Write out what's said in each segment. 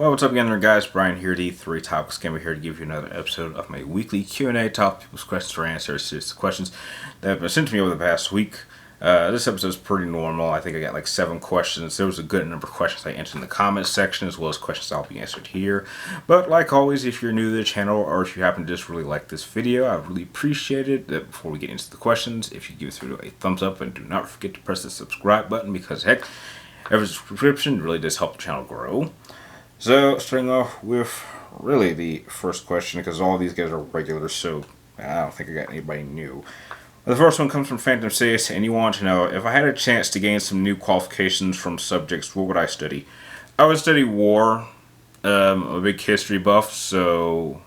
Well, what's up again there, guys? Brian here, the 3 Topics Gamer here to give you another episode of my weekly Q&A, top people's questions for answers. It's the questions that have been sent to me over the past week. This episode is pretty normal. I think I got like 7 questions. There was a good number of questions I answered in the comments section, as well as questions I'll be answered here. But like always, if you're new to the channel, or if you happen to just really like this video, I would really appreciate it that before we get into the questions, if you give this video a thumbs up, and do not forget to press the subscribe button, because heck, every subscription really does help the channel grow. So, starting off with really the first question, because all these guys are regulars, so I don't think I got anybody new. The first one comes from Phantom 6, and you want to know, if I had a chance to gain some new qualifications from subjects, what would I study? I would study war. I'm a big history buff, so...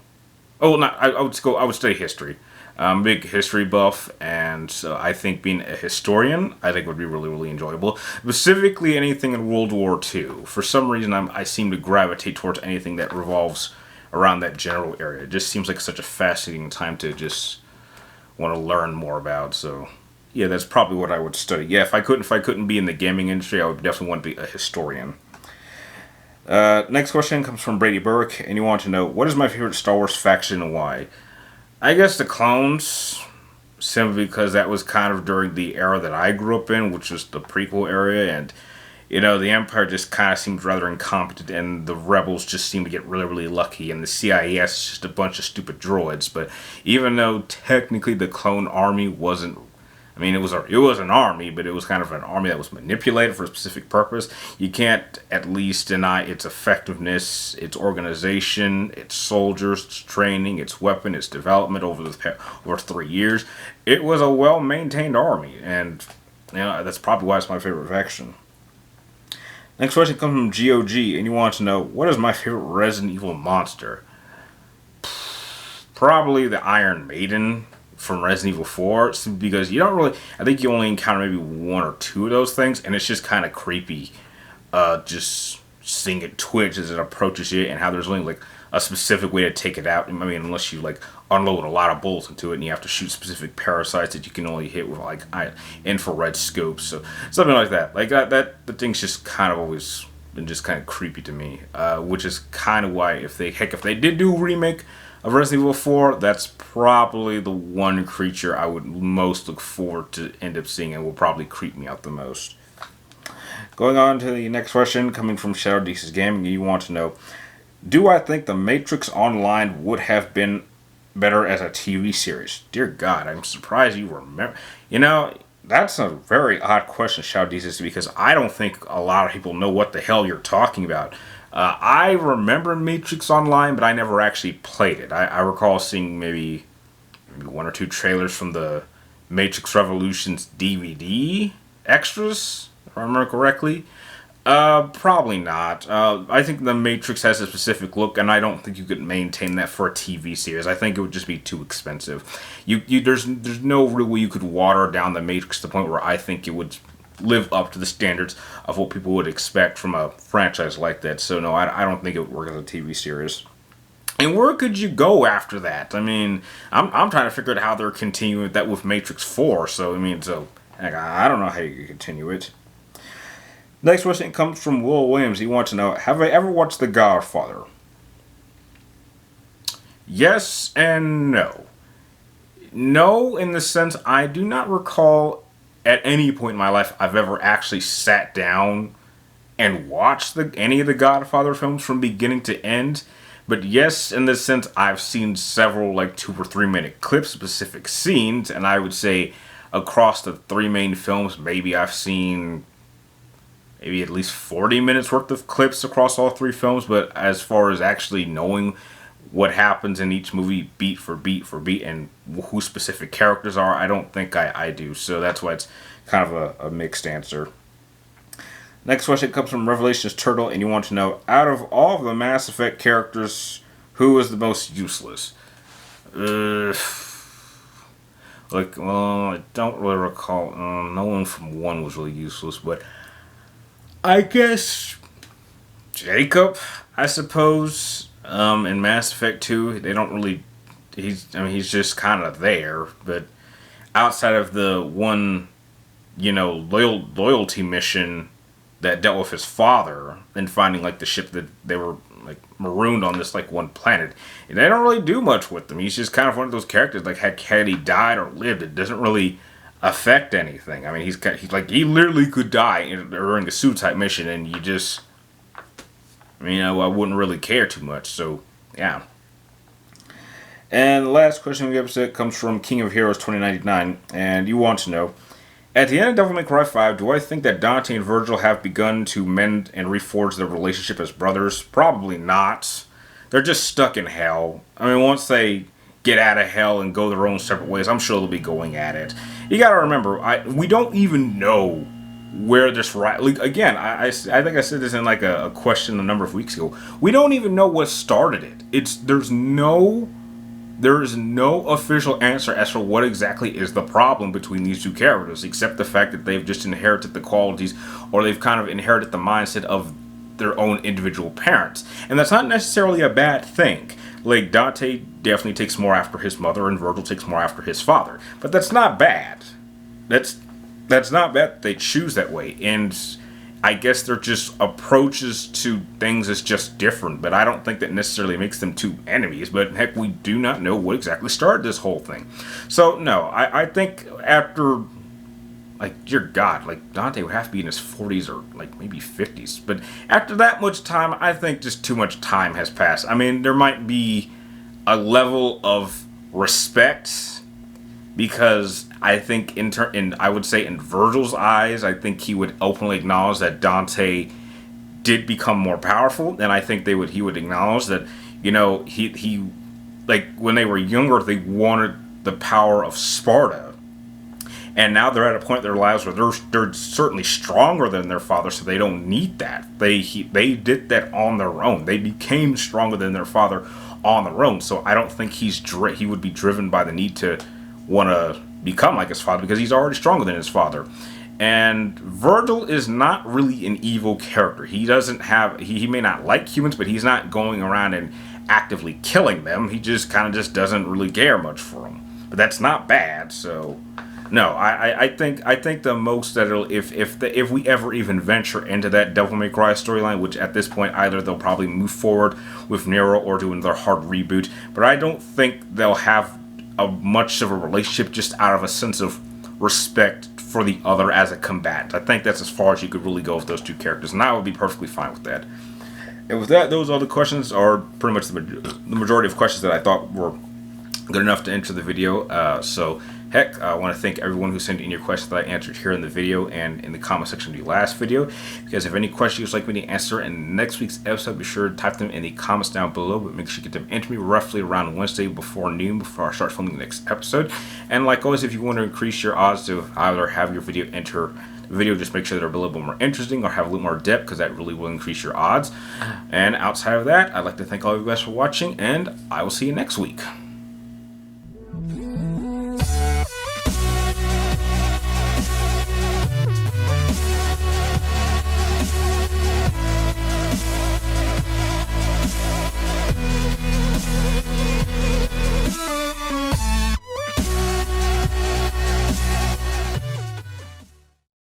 I would study history. I'm a big history buff, and so I think being a historian, I think would be really, really enjoyable. Specifically, anything in World War II. For some reason, I seem to gravitate towards anything that revolves around that general area. It just seems like such a fascinating time to just want to learn more about. So, yeah, that's probably what I would study. Yeah, if I couldn't be in the gaming industry, I would definitely want to be a historian. Next question comes from Brady Burke, and you want to know, what is my favorite Star Wars faction and why? I guess the clones, simply because that was kind of during the era that I grew up in, which was the prequel era, and, you know, the Empire just kind of seemed rather incompetent, and the Rebels just seemed to get really, really lucky, and the CIS is just a bunch of stupid droids. But even though technically the clone army wasn't, I mean, it was an army, but it was kind of an army that was manipulated for a specific purpose. You can't at least deny its effectiveness, its organization, its soldiers, its training, its weapon, its development over 3 years. It was a well-maintained army, and you know, that's probably why it's my favorite faction. Next question comes from GOG, and you want to know, what is my favorite Resident Evil monster? Probably the Iron Maiden from Resident Evil 4, because you don't really, I think you only encounter maybe 1 or 2 of those things, and it's just kind of creepy, just seeing it twitch as it approaches you, and how there's only like a specific way to take it out. I mean, unless you like unload a lot of bullets into it, and you have to shoot specific parasites that you can only hit with like infrared scopes, so something like that. Like that the thing's just kind of always been just kind of creepy to me, which is kind of why if they did do a remake of Resident Evil 4, that's probably the one creature I would most look forward to end up seeing, and will probably creep me out the most. Going on to the next question, coming from ChefDC's Gaming, you want to know, do I think The Matrix Online would have been better as a TV series? Dear God, I'm surprised you remember. You know, that's a very odd question, ChefDC, because I don't think a lot of people know what the hell you're talking about. I remember Matrix Online, but I never actually played it. I recall seeing maybe 1 or 2 trailers from the Matrix Revolutions DVD extras, if I remember correctly. Probably not. I think The Matrix has a specific look, and I don't think you could maintain that for a TV series. I think it would just be too expensive. There's no real way you could water down The Matrix to the point where I think it would live up to the standards of what people would expect from a franchise like that. So no, I don't think it would work as a TV series. And where could you go after that? I mean, I'm trying to figure out how they're continuing that with Matrix 4. So I mean, I don't know how you could continue it. Next question comes from WarWilliams. He wants to know, have I ever watched The Godfather? Yes and no. No, in the sense I do not recall at any point in my life I've ever actually sat down and watched any of the Godfather films from beginning to end. But yes, in the sense I've seen several like 2 or 3 minute clips, specific scenes, and I would say across the 3 main films, maybe I've seen maybe at least 40 minutes worth of clips across all 3 films. But as far as actually knowing what happens in each movie beat for beat for beat, and who specific characters are, I don't think I do. So that's why it's kind of a mixed answer. Next question comes from RevelationsTurtle, and you want to know, out of all of the Mass Effect characters, who is the most useless? I don't really recall. No one from 1 was really useless, but I guess Jacob, I suppose. In Mass Effect 2, they don't really. He's just kind of there, but outside of the one, loyalty mission that dealt with his father and finding like the ship that they were like marooned on this like one planet, and they don't really do much with him. He's just kind of one of those characters like had he died or lived, it doesn't really affect anything. I mean, he's like he literally could die during a suicide mission, and you just, I wouldn't really care too much. So yeah. And the last question of the episode comes from King of Heroes 2099, and you want to know: at the end of Devil May Cry 5, do I think that Dante and Virgil have begun to mend and reforge their relationship as brothers? Probably not. They're just stuck in hell. I mean, once they get out of hell and go their own separate ways, I'm sure they'll be going at it. You gotta remember, we don't even know where this like, again, I think I said this in like a question a number of weeks ago. We don't even know what started it. There is no official answer as for what exactly is the problem between these two characters, except the fact that they've just inherited the qualities, or they've kind of inherited the mindset of their own individual parents. And that's not necessarily a bad thing. Like, Dante definitely takes more after his mother, and Virgil takes more after his father. But that's not bad. That's not bad they choose that way. And I guess they're just approaches to things is just different, but I don't think that necessarily makes them two enemies. But heck, we do not know what exactly started this whole thing. So no, I think after, like, dear God, like Dante would have to be in his 40s or like maybe 50s. But after that much time, I think just too much time has passed. I mean, there might be a level of respect, because I think I would say in Virgil's eyes, I think he would openly acknowledge that Dante did become more powerful, and I think he would acknowledge that, he like when they were younger, they wanted the power of Sparta, and now they're at a point in their lives where they're certainly stronger than their father, so they don't need that. They did that on their own. They became stronger than their father on their own. So I don't think he would be driven by the need to want to become like his father, because he's already stronger than his father. And Virgil is not really an evil character. He doesn't have, he may not like humans, but he's not going around and actively killing them. He just kind of just doesn't really care much for them. But that's not bad. So no, I think the most that if we ever even venture into that Devil May Cry storyline, which at this point either they'll probably move forward with Nero or do another hard reboot, but I don't think they'll have much of a relationship just out of a sense of respect for the other as a combatant. I think that's as far as you could really go with those two characters, and I would be perfectly fine with that. And with that, those other questions are pretty much the majority of questions that I thought were good enough to enter the video. So heck, I want to thank everyone who sent in your questions that I answered here in the video and in the comment section of the last video. Because if any questions you'd like me to answer in next week's episode, be sure to type them in the comments down below. But make sure you get them into me roughly around Wednesday before noon, before I start filming the next episode. And like always, if you want to increase your odds to either have your video enter the video, just make sure they're a little bit more interesting or have a little more depth, because that really will increase your odds. And outside of that, I'd like to thank all of you guys for watching, and I will see you next week.